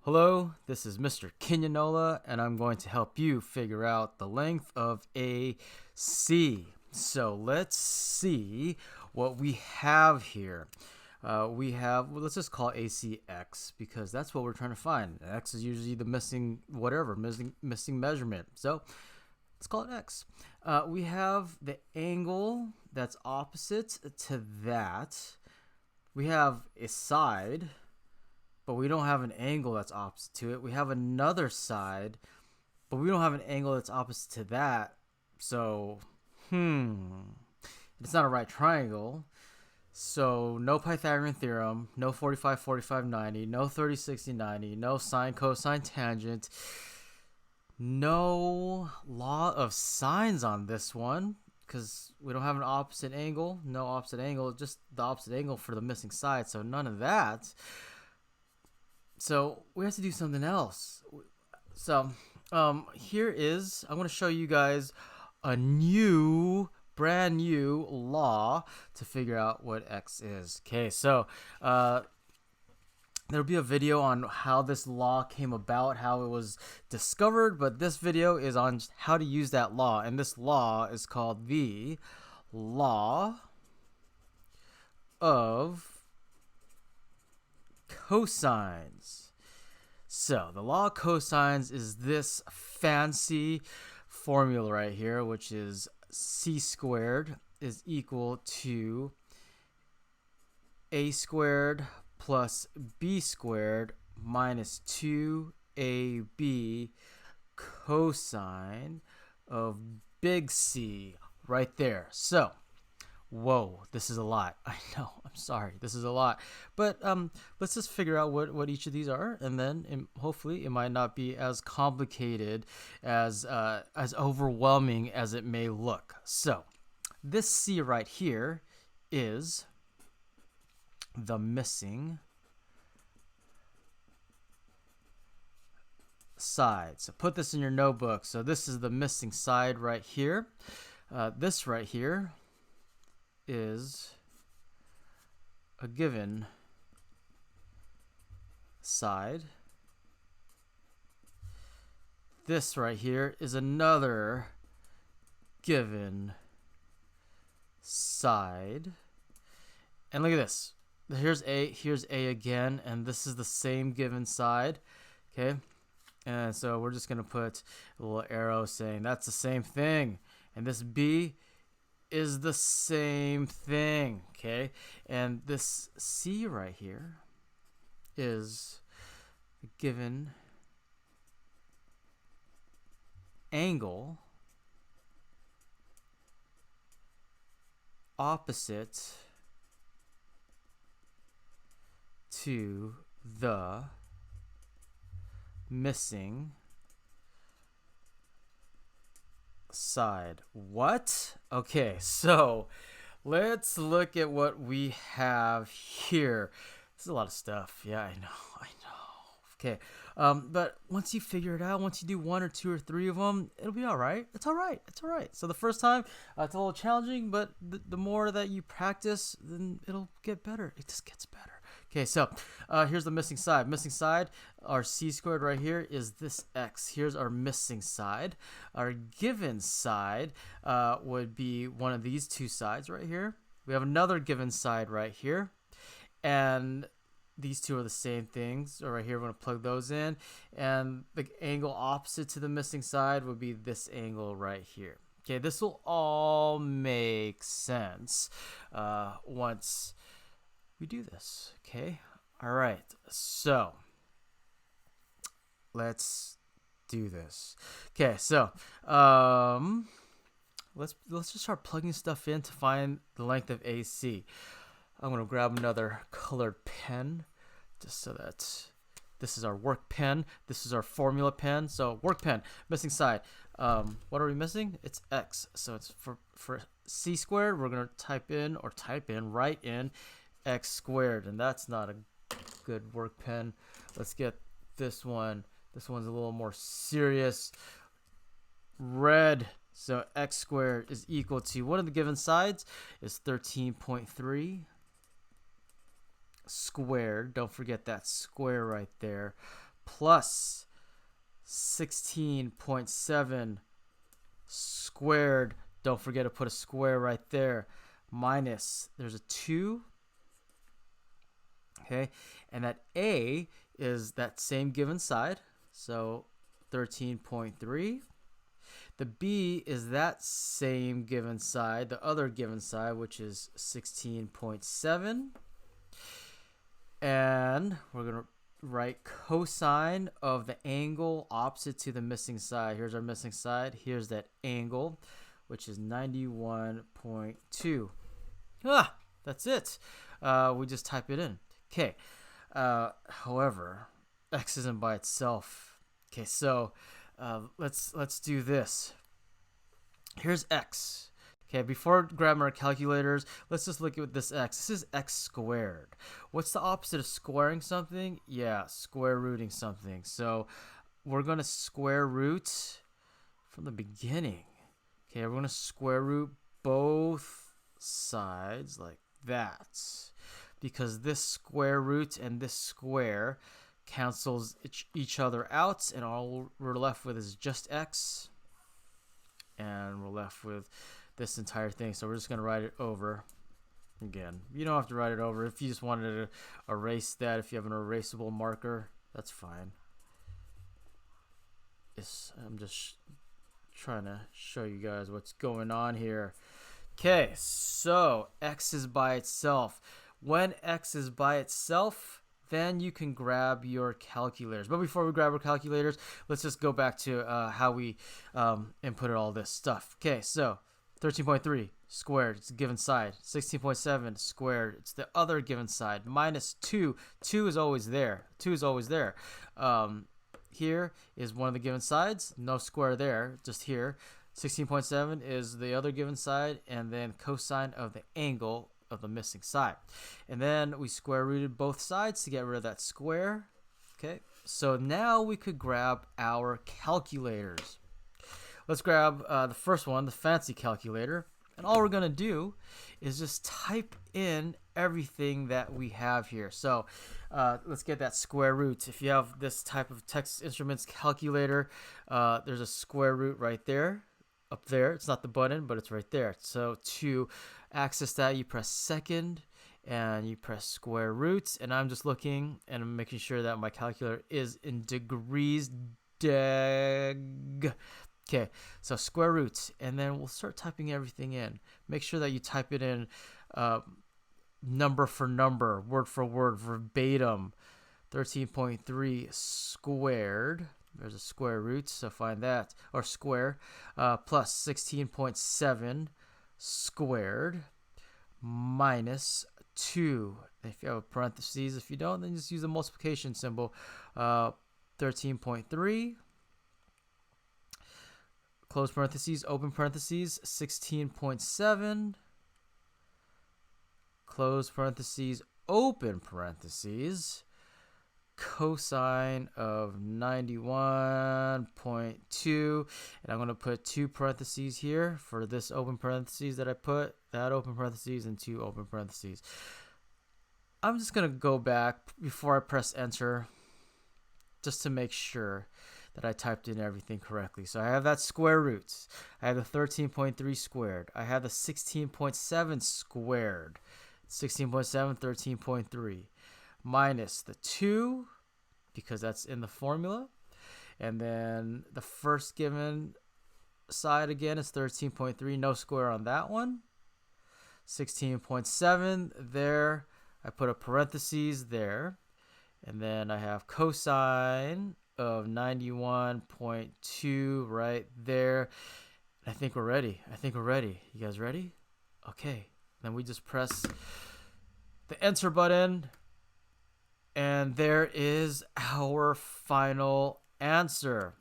Hello, this is Mr. Kinyanola, and I'm going to help you figure out the length of AC. So let's see what we have here. Let's just call ACX because that's what we're trying to find. X is usually the missing measurement. So let's call it X. We have the angle that's opposite to that. We have a side, but we don't have an angle that's opposite to it. We have another side, but we don't have an angle that's opposite to that. So, it's not a right triangle. So, no Pythagorean theorem, no 45, 45, 90, no 30, 60, 90, no sine, cosine, tangent, no law of sines on this one because we don't have an opposite angle, no opposite angle, just the opposite angle for the missing side. So, none of that. So we have to do something else. So here is, I'm going to show you guys a brand new law to figure out what X is. Okay, so there'll be a video on how this law came about, how it was discovered, but this video is on how to use that law. And this law is called the law of cosines. So the law of cosines is this fancy formula right here, which is c squared is equal to a squared plus b squared minus 2ab cosine of big C right there. So whoa, this is a lot. I know, I'm sorry, this is a lot, but let's just figure out what each of these are, and then hopefully it might not be as complicated, as overwhelming as it may look. So this C right here is the missing side. So put this in your notebook. So this is the missing side right here. This right here is a given side. This right here is another given side. And look at this. Here's A again, and this is the same given side. Okay? And so we're just going to put a little arrow saying that's the same thing. And this B is the same thing, okay? And this C right here is a given angle opposite to the missing side. What? Okay, so let's look at what we have here. This is a lot of stuff. Yeah, I know. Okay, but once you figure it out, once you do one or two or three of them, it'll be all right. It's all right. So the first time, it's a little challenging, but the more that you practice, then it'll get better. It just gets better. Okay, so here's the missing side. Missing side, our c squared right here is this x. Here's our missing side. Our given side would be one of these two sides right here. We have another given side right here. And these two are the same things. So right here, we're going to plug those in. And the angle opposite to the missing side would be this angle right here. Okay, this will all make sense once we do this. Okay, all right, so let's do this. Okay, so let's just start plugging stuff in to find the length of AC. I'm gonna grab another colored pen just so that this is our work pen, this is our formula pen. So work pen, missing side, what are we missing? It's x. So it's for c squared, we're gonna write in x squared, and that's not a good work pen. Let's get this one. This one's a little more serious. Red. So x squared is equal to, one of the given sides is 13.3 squared. Don't forget that square right there. plus 16.7 squared. Don't forget to put a square right there. Minus, there's a 2. Okay, and that A is that same given side, so 13.3. The B is that same given side, the other given side, which is 16.7. And we're going to write cosine of the angle opposite to the missing side. Here's our missing side. Here's that angle, which is 91.2. That's it. We just type it in. Okay. However, x isn't by itself. Okay, so let's do this. Here's x. Okay, before grabbing our calculators, let's just look at this x. This is x squared. What's the opposite of squaring something? Yeah, square rooting something. So we're going to square root from the beginning. Okay, we're going to square root both sides like that. Because this square root and this square cancels each other out, and all we're left with is just x. And we're left with this entire thing. So we're just going to write it over again. You don't have to write it over. If you just wanted to erase that, if you have an erasable marker, that's fine. I'm just trying to show you guys what's going on here. Okay, so x is by itself. When x is by itself, then you can grab your calculators. But before we grab our calculators, let's just go back to how we inputted all this stuff. Okay, so 13.3 squared, it's a given side. 16.7 squared, it's the other given side. Minus 2, 2 is always there. 2 is always there. Here is one of the given sides, no square there, just here. 16.7 is the other given side, and then cosine of the angle of the missing side. And then we square rooted both sides to get rid of that square. Okay, so now we could grab our calculators. Let's grab the first one, the fancy calculator. And all we're going to do is just type in everything that we have here. So let's get that square root. If you have this type of Texas Instruments calculator, there's a square root right there. Up there, it's not the button, but it's right there. So to access that, you press second and you press square root, and I'm just looking and I'm making sure that my calculator is in degrees. Okay, so square root, and then we'll start typing everything in. Make sure that you type it in number for number, word for word, verbatim. 13.3 squared. There's a square root, so find that, or square, plus 16.7 squared minus 2. If you have a parentheses, if you don't, then just use the multiplication symbol. 13.3, close parentheses, open parentheses, 16.7, close parentheses, open parentheses, cosine of 91.2, and I'm going to put 2 parentheses here for this open parentheses that I put, that open parentheses, and 2 open parentheses. I'm just going to go back before I press enter just to make sure that I typed in everything correctly. So I have that square root. I have the 13.3 squared. I have the 16.7 squared. 16.7, 13.3. Minus the 2, because that's in the formula. And then the first given side again is 13.3, no square on that one. 16.7 there. I put a parentheses there. And then I have cosine of 91.2 right there. I think we're ready. You guys ready? Okay. Then we just press the enter button. And there is our final answer,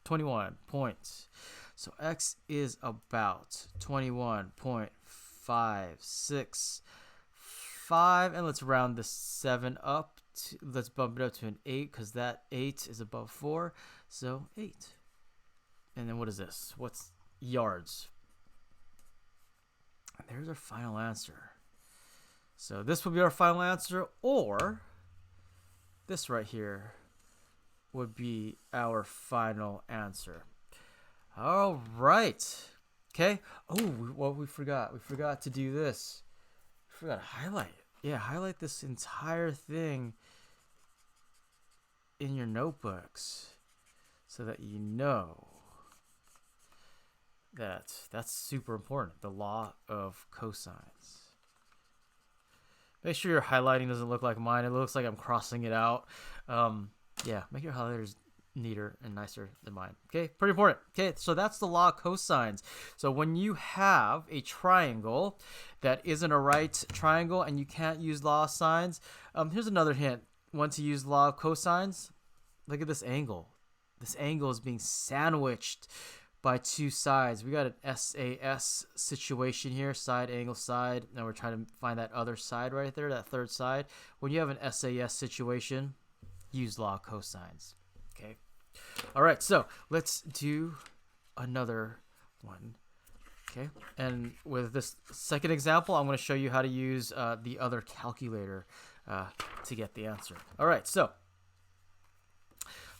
21 points. So x is about 21.565. And let's round this 7 up. Let's bump it up to an 8 because that 8 is above 4. So 8. And then what is this? What's yards? And there's our final answer. So this will be our final answer, or this right here would be our final answer. All right. Okay. Oh, what we forgot. We forgot to do this. We forgot to highlight. Yeah, highlight this entire thing in your notebooks so that you know that that's super important. The law of cosines. Make sure your highlighting doesn't look like mine. It looks like I'm crossing it out. Yeah, make your highlighters neater and nicer than mine. Okay, pretty important. Okay, so that's the law of cosines. So when you have a triangle that isn't a right triangle and you can't use law of sines, here's another hint. When to use law of cosines, look at this angle. This angle is being sandwiched by two sides. We got an SAS situation here, side, angle, side. Now we're trying to find that other side right there, that third side. When you have an SAS situation, use law of cosines. Okay. All right, so let's do another one. Okay, and with this second example, I'm going to show you how to use the other calculator to get the answer. All right, so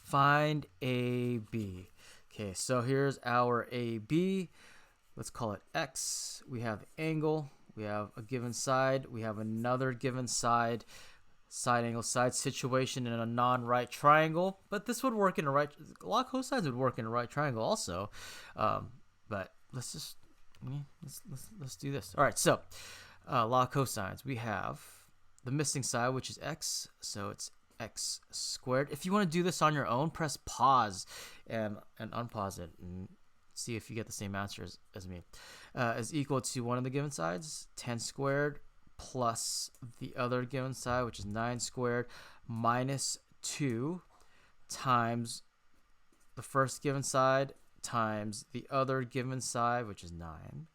find AB. Okay, so here's our AB. Let's call it X. We have the angle. We have a given side. We have another given side. Side angle side situation in a non-right triangle, but this would work in a right. A lot of cosines would work in a right triangle also, but let's just let's do this. All right, so law of cosines. We have the missing side, which is x, so it's x squared. If you want to do this on your own, press pause and unpause it and see if you get the same answer as me. Is equal to one of the given sides, 10 squared, plus the other given side, which is 9 squared, minus 2 times the first given side times the other given side, which is 9,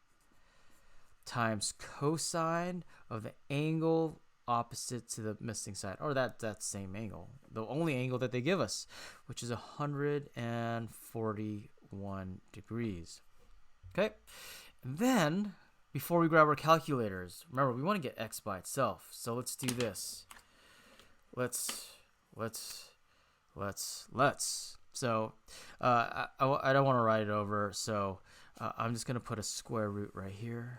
times cosine of the angle opposite to the missing side, or that same angle, the only angle that they give us, which is 141 degrees. Okay, and then before we grab our calculators, remember we want to get x by itself. So let's do this. Let's. So I don't want to write it over. So I'm just gonna put a square root right here.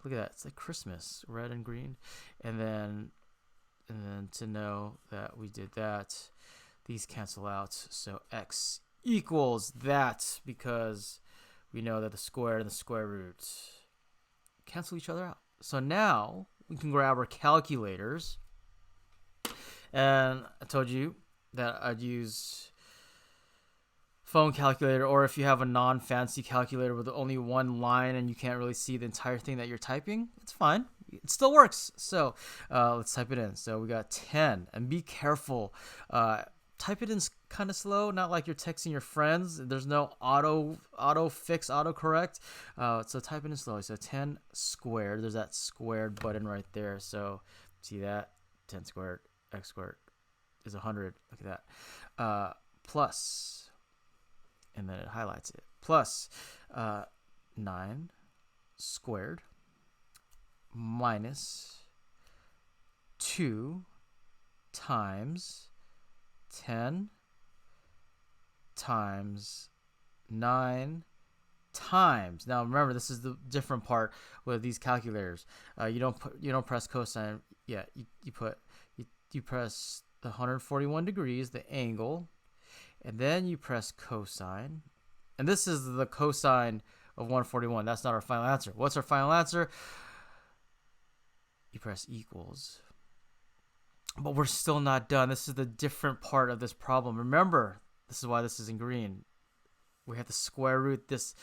Look at that. It's like Christmas, red and green. And then to know that we did that, these cancel out. So x equals that, because we know that the square and the square root cancel each other out. So now we can grab our calculators. And I told you that I'd use phone calculator, or if you have a non-fancy calculator with only one line and you can't really see the entire thing that you're typing, it's fine. It still works. So let's type it in. So we got 10, and be careful. Type it in kind of slow, not like you're texting your friends. There's no auto fix, auto correct. So type it in slowly. So 10 squared. There's that squared button right there. So see that? 10 squared, x squared is 100. Look at that. Plus, and then it highlights it. Plus 9 squared minus 2 times 10 times 9 times. Now remember, this is the different part with these calculators. You don't press cosine yet. You press the 141 degrees, the angle, and then you press cosine. And this is the cosine of 141. That's not our final answer. What's our final answer? You press equals. But we're still not done. This is the different part of this problem. Remember, this is why this is in green. We have to square root this.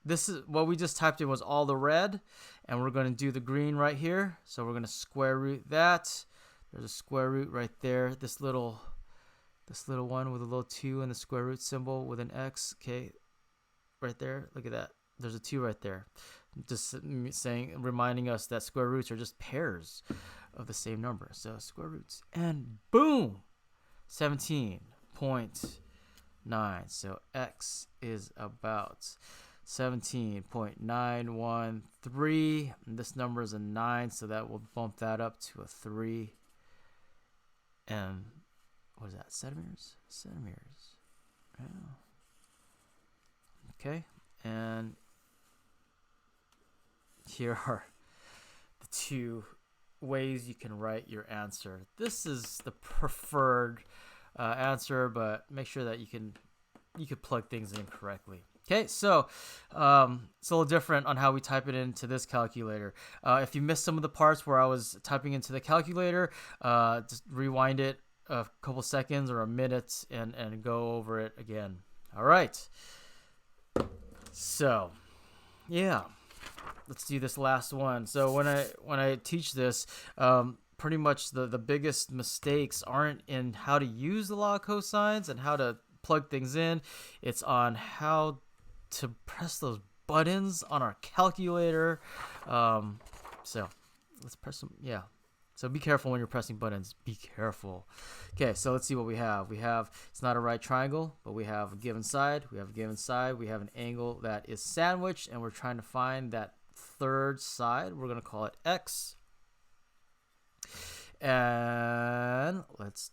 This is what we just typed in was all the red, and we're going to do the green right here. So we're going to square root that. There's a square root right there. This little one with a little 2 and the square root symbol with an x. Okay, right there. Look at that. There's a 2 right there. Just reminding us that square roots are just pairs of the same number. So square roots, and boom, 17.9. So x is about 17.913. And this number is a 9, so that will bump that up to a 3. And what is that? Centimeters? Centimeters. Yeah. Okay. And here are the two ways you can write your answer. This is the preferred answer, but make sure that you can plug things in correctly. Okay, so it's a little different on how we type it into this calculator. If you missed some of the parts where I was typing into the calculator, just rewind it a couple seconds or a minute and go over it again. All right. So, yeah, let's do this last one. So when I teach this, pretty much the biggest mistakes aren't in how to use the law of cosines and how to plug things in. It's on how to press those buttons on our calculator. So let's press them. Yeah. So be careful when you're pressing buttons. Be careful. Okay, so let's see what we have. We have, it's not a right triangle, but we have a given side. We have a given side. We have an angle that is sandwiched, and we're trying to find that third side. We're going to call it x. And let's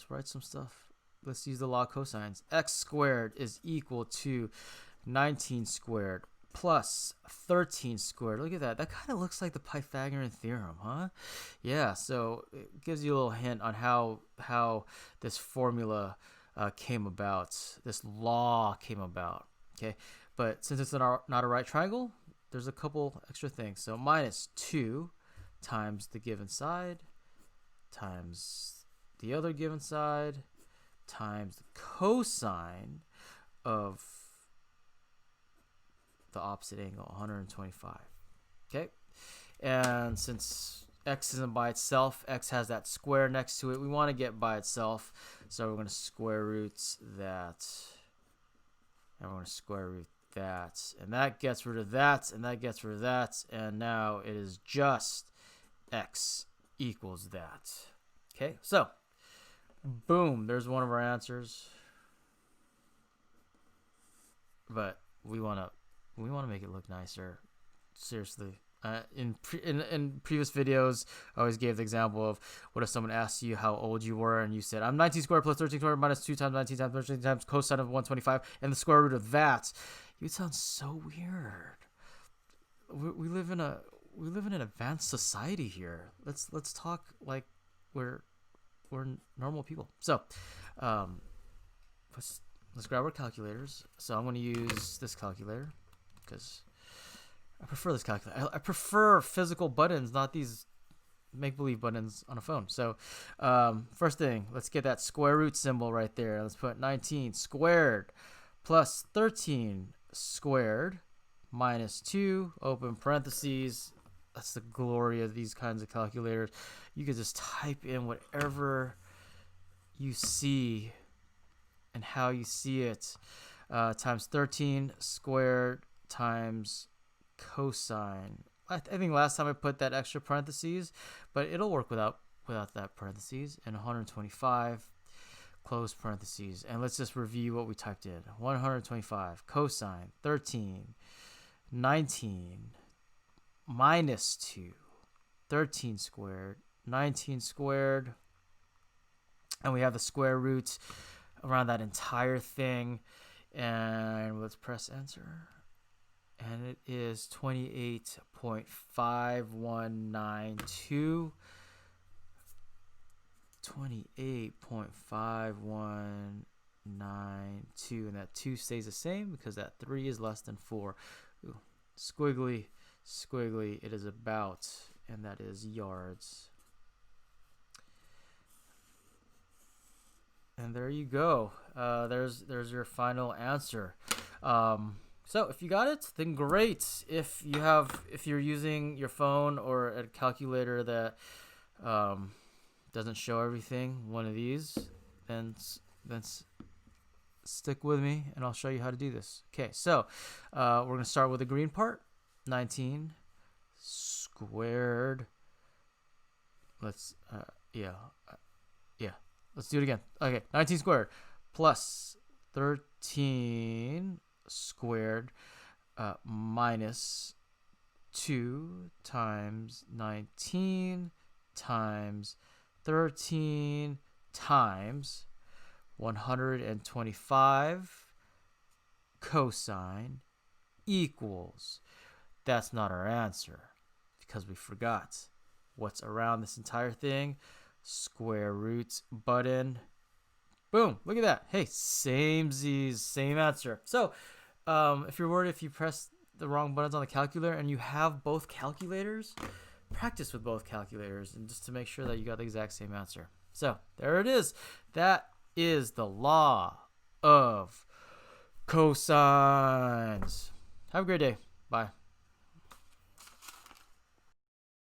write some stuff. Let's use the law of cosines. X squared is equal to 19 squared plus 13 squared. Look at that. That kind of looks like the Pythagorean theorem, huh? Yeah, so it gives you a little hint on how this formula came about. This law came about, okay? But since it's not a right triangle, there's a couple extra things. So minus 2 times the given side times the other given side times the cosine of the opposite angle, 125. Okay, and since x isn't by itself, x has that square next to it, we want to get by itself, so we're going to square root that, and we're going to square root that, and that gets rid of that, and that gets rid of that, and now it is just x equals that. Okay, so boom, there's one of our answers. But we want to make it look nicer. Seriously. In previous videos, I always gave the example of what if someone asked you how old you were and you said, I'm 19 squared plus 13 squared minus 2 times 19 times 13 times cosine of 125 and the square root of that. You'd sound so weird. We live in an advanced society here. Let's talk like we're normal people. So, let's grab our calculators. So I'm going to use this calculator because I prefer this calculator. I prefer physical buttons, not these make-believe buttons on a phone. So first thing, let's get that square root symbol right there. Let's put 19 squared plus 13 squared minus 2, open parentheses. That's the glory of these kinds of calculators. You can just type in whatever you see and how you see it, times 13 squared times cosine. I think last time I put that extra parentheses, but it'll work without that parentheses, and 125 close parentheses. And let's just review what we typed in. 125 cosine 13 19 minus 2 13 squared 19 squared, and we have the square root around that entire thing, and let's press enter, and it is 28.5192. 28.5192, and that 2 stays the same because that 3 is less than 4. Ooh, squiggly it is about, and that is yards. And there you go. There's your final answer. So if you got it, then great. If you're using your phone or a calculator that doesn't show everything, one of these, then stick with me and I'll show you how to do this. Okay, so we're gonna start with the green part. 19 squared. Let's let's do it again. Okay, 19 squared plus 13 squared minus 2 times 19 times 13 times 125 cosine equals. That's not our answer because we forgot what's around this entire thing. Square root button. Boom, look at that. Hey, same Z's, same answer. So if you're worried if you press the wrong buttons on the calculator and you have both calculators, practice with both calculators and just to make sure that you got the exact same answer. So there it is. That is the law of cosines. Have a great day. Bye.